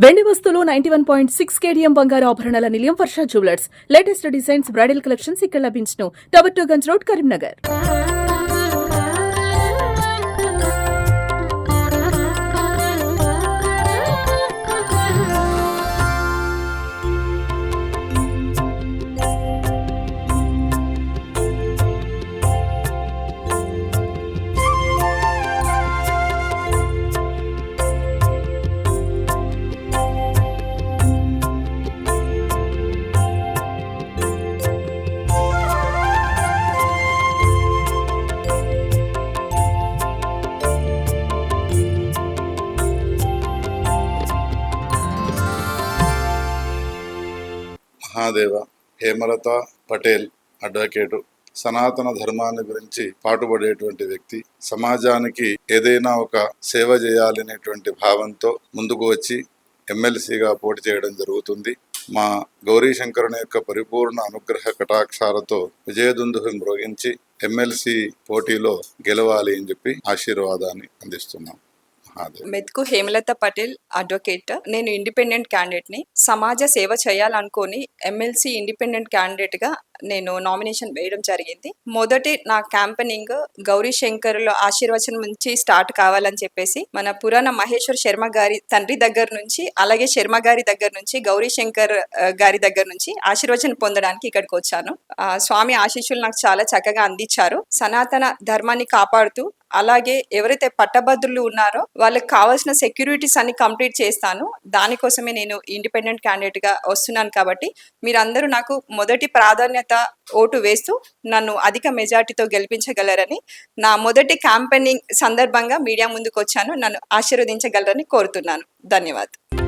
వెండి వస్తువులు 91.6 కేడిఎం బంగారు ఆభరణాల నిలయం Varsha jewellers latest designs bridal collections ఇక్కడ లభించును. Tower 2 Ganj road, Karimnagar. Mahadeva Hemalatha Patel advocate, సనాతన ధర్మాన్ని గురించి పాటుపడేటువంటి వ్యక్తి. సమాజానికి ఏదైనా ఒక సేవ చేయాలనేటువంటి భావంతో ముందుకు వచ్చి ఎమ్మెల్సీగా పోటీ చేయడం జరుగుతుంది. మా గౌరీశంకరుని యొక్క పరిపూర్ణ అనుగ్రహ కటాక్షాలతో విజయదుందుహి మ్రోగించి ఎమ్మెల్సీ పోటీలో గెలవాలి అని చెప్పి ఆశీర్వాదాన్ని అందిస్తున్నాం. మెతుకు హేమలత పటేల్ అడ్వకేట్. నేను ఇండిపెండెంట్ క్యాండిడేట్ ని. సమాజ సేవ చేయాలనుకొని ఎమ్మెల్సీ ఇండిపెండెంట్ క్యాండిడేట్ గా నేను నామినేషన్ వేయడం జరిగింది. మొదటి నా క్యాంపెనింగ్ గౌరీ శంకర్ల ఆశీర్వచనం నుంచి స్టార్ట్ కావాలని చెప్పేసి మన పురాణ మహేశ్వర్ శర్మ గారి తండ్రి దగ్గర నుంచి, అలాగే శర్మ గారి దగ్గర నుంచి, గౌరీ శంకర్ గారి దగ్గర నుంచి ఆశీర్వచనం పొందడానికి ఇక్కడికి వచ్చాను. స్వామి ఆశీస్సులు నాకు చాలా చక్కగా అందించారు. సనాతన ధర్మాన్ని కాపాడుతూ, అలాగే ఎవరైతే పట్టభద్రులు ఉన్నారో వాళ్ళకి కావాల్సిన సెక్యూరిటీస్ అన్ని కంప్లీట్ చేస్తాను. దానికోసమే నేను ఇండిపెండెంట్ క్యాండిడేట్ గా వస్తున్నాను. కాబట్టి మీరందరూ నాకు మొదటి ప్రాధాన్యత ఓటు వేస్తూ నన్ను అధిక మెజార్టీతో గెలిపించగలరని, నా మొదటి క్యాంపెయినింగ్ సందర్భంగా మీడియా ముందుకు వచ్చాను. నన్ను ఆశీర్వదించగలరని కోరుతున్నాను. ధన్యవాదాలు.